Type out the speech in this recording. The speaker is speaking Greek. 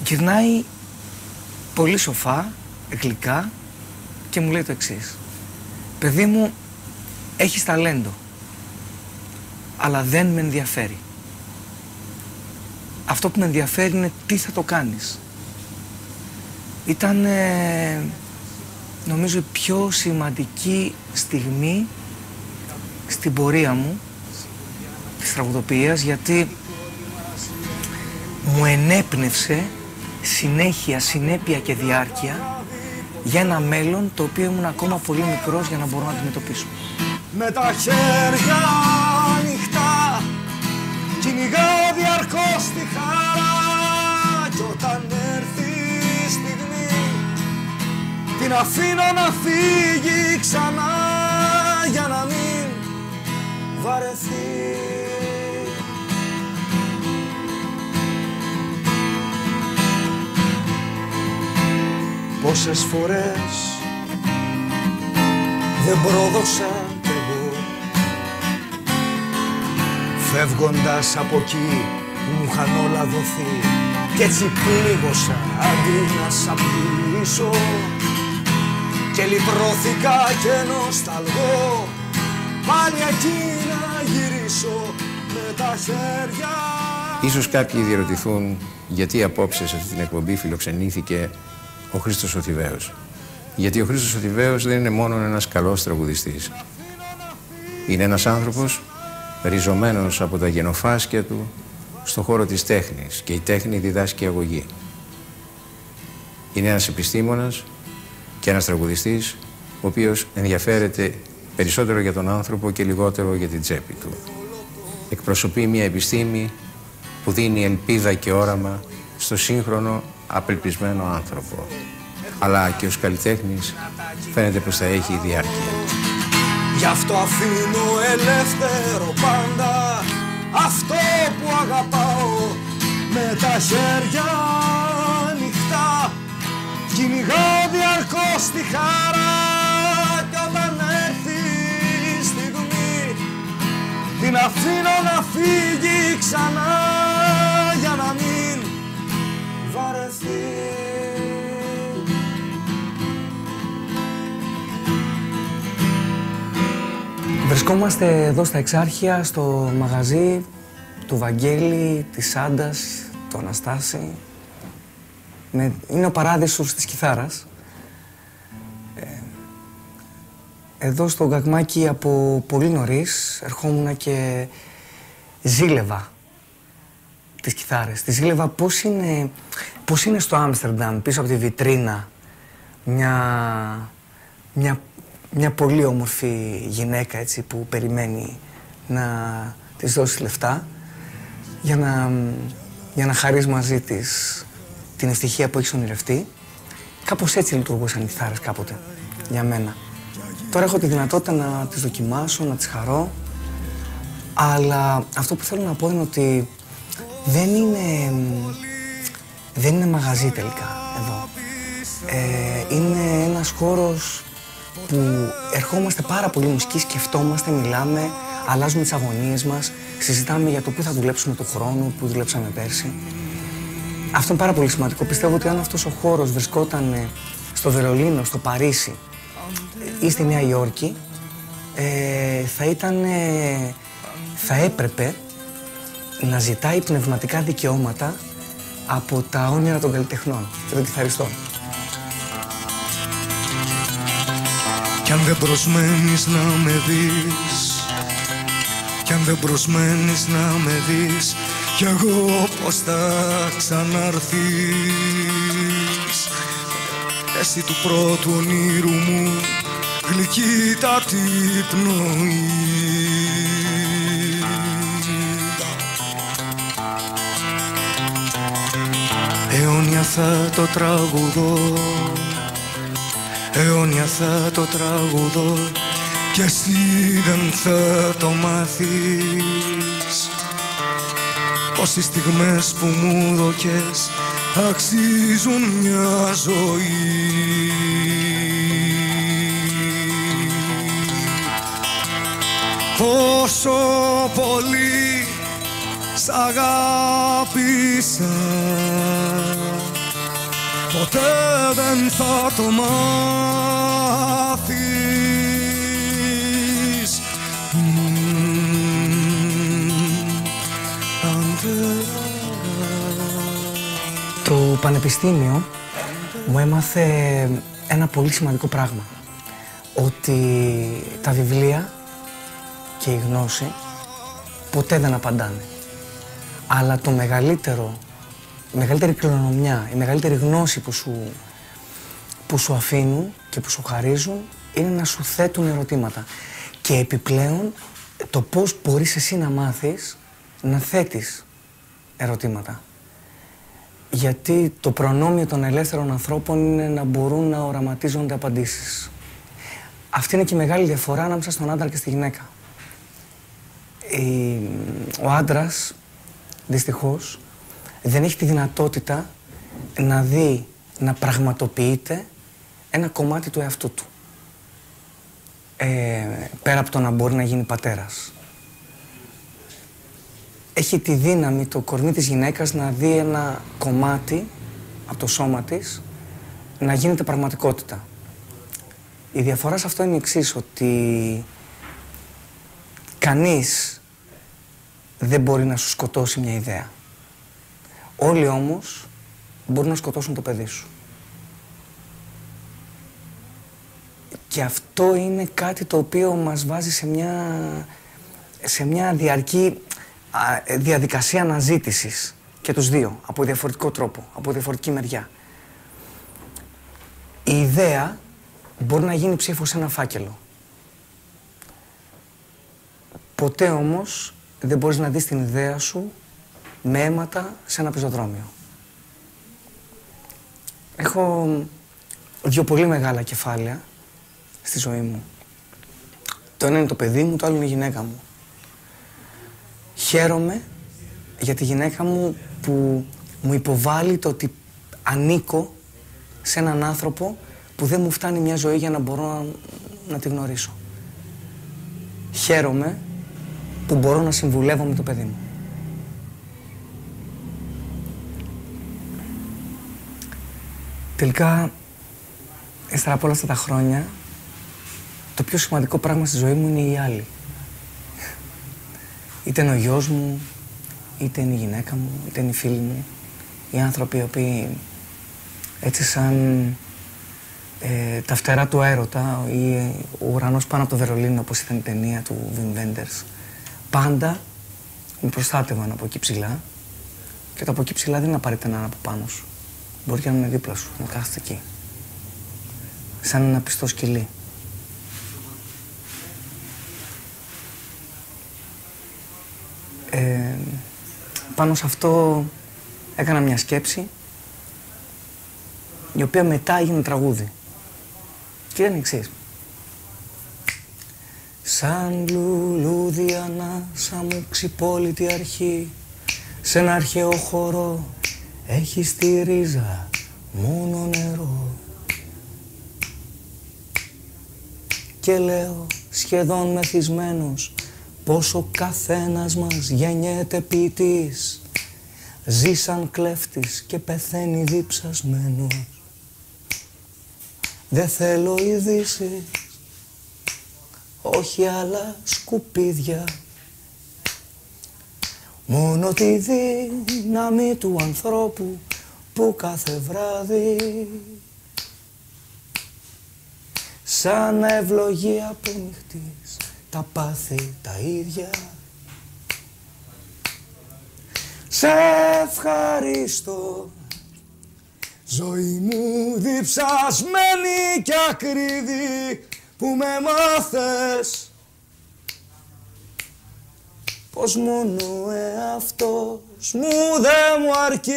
Γυρνάει πολύ σοφά, γλυκά και μου λέει το εξής. Παιδί μου, έχεις ταλέντο, αλλά δεν με ενδιαφέρει. Αυτό που με ενδιαφέρει είναι τι θα το κάνεις. Ήταν, νομίζω, η πιο σημαντική στιγμή στην πορεία μου της τραγουδοποιίας, γιατί μου ενέπνευσε συνέχεια, συνέπεια και διάρκεια για ένα μέλλον το οποίο ήμουν ακόμα πολύ μικρός για να μπορώ να αντιμετωπίσω. Με τα χέρια ανοιχτά κυνηγάω διαρκώς τη χαρά, κι όταν έρθει η στιγμή την αφήνω να φύγει ξανά για να μην βαρεθεί. Πόσες φορές δεν πρόδωσα κι εγώ, φεύγοντας από εκεί που μου είχαν όλα δοθεί, κι έτσι πλήγωσα αντί να σ' απειλήσω και λυτρώθηκα και νοσταλγώ πάλι εκεί να γυρίσω με τα χέρια. Ίσως κάποιοι διερωτηθούν γιατί απόψε σε αυτή την εκπομπή φιλοξενήθηκε ο Χρήστος ο Θηβαίος. Γιατί ο Χρήστος ο Θηβαίος δεν είναι μόνο ένας καλός τραγουδιστής. Είναι ένας άνθρωπος ριζωμένος από τα γενοφάσκια του στον χώρο της τέχνης, και η τέχνη διδάσκει αγωγή. Είναι ένας επιστήμονας και ένας τραγουδιστής ο οποίος ενδιαφέρεται περισσότερο για τον άνθρωπο και λιγότερο για την τσέπη του. Εκπροσωπεί μια επιστήμη που δίνει ελπίδα και όραμα στο σύγχρονο απελπισμένο άνθρωπο. Αλλά και ως καλλιτέχνης φαίνεται πως θα έχει διάρκεια. Γι' αυτό αφήνω ελεύθερο πάντα αυτό που αγαπάω, με τα χέρια ανοιχτά κυνηγάω διαρκώς τη χαρά, κι όταν έρθει η στιγμή την αφήνω να φύγει ξανά για να μην βαρεθεί. Βρισκόμαστε εδώ στα Εξάρχεια, στο μαγαζί του Βαγγέλη, της Σάντας, του Αναστάση. Είναι ο παράδεισος της κιθάρας. Εδώ στο Γκαγμάκι από πολύ νωρίς ερχόμουν και ζήλευα τις κιθάρες. Τη ζήλευα πώς είναι στο Άμστερνταμ, πίσω από τη βιτρίνα, μια πολύ όμορφη γυναίκα, έτσι, που περιμένει να της δώσει λεφτά για να χαρείς μαζί της την ευτυχία που έχεις ονειρευτεί. Κάπως έτσι λειτουργούσαν οι κιθάρες κάποτε για μένα. Τώρα έχω τη δυνατότητα να τις δοκιμάσω, να τις χαρώ, αλλά αυτό που θέλω να πω είναι ότι δεν είναι μαγαζί τελικά εδώ. Είναι ένας χώρος που ερχόμαστε πάρα πολύ μουσική, σκεφτόμαστε, μιλάμε, αλλάζουμε τις αγωνίες μας, συζητάμε για το πού θα δουλέψουμε του χρόνου, πού δουλέψαμε πέρσι. Αυτό είναι πάρα πολύ σημαντικό. Πιστεύω ότι αν αυτός ο χώρος βρισκόταν στο Βερολίνο, στο Παρίσι ή στη Νέα Υόρκη, θα έπρεπε να ζητάει πνευματικά δικαιώματα από τα όνειρα των καλλιτεχνών και των κιθαριστών. Κι αν δεν προσμένεις να με δεις, κι αν δεν προσμένεις να με δεις, κι εγώ πως θα ξαναρθείς. Εσύ του πρώτου ονείρου μου γλυκύτατη πνοή. Αιώνια θα το τραγουδώ, αιώνια θα το τραγουδώ, κι εσύ δεν θα το μάθεις. Πως οι στιγμές που μου δοκες αξίζουν μια ζωή. Πόσο πολύ σ' αγάπησα, ποτέ δεν θα το μάθεις. Το πανεπιστήμιο μου έμαθε ένα πολύ σημαντικό πράγμα. Ότι τα βιβλία και η γνώση ποτέ δεν απαντάνε. Αλλά το μεγαλύτερο, η μεγαλύτερη κληρονομιά, η μεγαλύτερη γνώση που σου αφήνουν και που σου χαρίζουν είναι να σου θέτουν ερωτήματα. Και επιπλέον το πώς μπορείς εσύ να μάθεις να θέτεις ερωτήματα. Γιατί το προνόμιο των ελεύθερων ανθρώπων είναι να μπορούν να οραματίζονται απαντήσεις. Αυτή είναι και η μεγάλη διαφορά ανάμεσα στον άντρα και στη γυναίκα. Ο άντρας, δυστυχώς, δεν έχει τη δυνατότητα να δει, να πραγματοποιείται ένα κομμάτι του εαυτού του. Πέρα από το να μπορεί να γίνει πατέρας. Έχει τη δύναμη το κορμί της γυναίκας να δει ένα κομμάτι από το σώμα της να γίνεται πραγματικότητα. Η διαφορά σε αυτό είναι η εξής, ότι κανείς δεν μπορεί να σου σκοτώσει μια ιδέα. Όλοι όμως μπορούν να σκοτώσουν το παιδί σου. Και αυτό είναι κάτι το οποίο μας βάζει σε μια διαρκή διαδικασία αναζήτησης και τους δύο, από διαφορετικό τρόπο, από διαφορετική μεριά. Η ιδέα μπορεί να γίνει ψήφος σε ένα φάκελο. Ποτέ όμως δεν μπορείς να δεις την ιδέα σου με αίματα σε ένα πεζοδρόμιο. Έχω δύο πολύ μεγάλα κεφάλαια στη ζωή μου. Το ένα είναι το παιδί μου, το άλλο είναι η γυναίκα μου. Χαίρομαι για τη γυναίκα μου που μου υποβάλλει το ότι ανήκω σε έναν άνθρωπο που δεν μου φτάνει μια ζωή για να μπορώ να τη γνωρίσω. Χαίρομαι που μπορώ να συμβουλεύω με το παιδί μου. Τελικά, ύστερα από όλα αυτά τα χρόνια, το πιο σημαντικό πράγμα στη ζωή μου είναι οι άλλοι. Είτε είναι ο γιος μου, είτε είναι η γυναίκα μου, είτε είναι οι φίλοι μου. Οι άνθρωποι οι οποίοι έτσι σαν τα φτερά του έρωτα ή ο ουρανός πάνω από το Βερολίνο, όπως ήταν η ταινία του Wim Wenders, πάντα με προστάτευαν από εκεί ψηλά, και το από εκεί ψηλά δεν είναι απαραίτητα να είναι από πάνω σου. Μπορεί και να είναι δίπλα σου, να κάθεται εκεί. Σαν ένα πιστό σκυλί. Πάνω σε αυτό έκανα μια σκέψη, η οποία μετά έγινε τραγούδι. Και είναι εξής. Σαν λουλούδι ανάσα μου ξυπόλυτη αρχή, σε ένα αρχαίο χώρο έχει στη ρίζα μόνο νερό. Και λέω σχεδόν μεθυσμένος πως ο καθένας μας γεννιέται ποιητής, ζει σαν κλέφτης και πεθαίνει διψασμένος. Δεν θέλω ειδήσεις, όχι άλλα σκουπίδια, μόνο τη δύναμη του ανθρώπου που κάθε βράδυ σαν ευλογία από νυχτής τα πάθη τα ίδια. Σε ευχαριστώ, ζωή μου διψασμένη κι ακρίβη, που με μάθες πως μόνο εαυτός μου δεν μου αρκεί.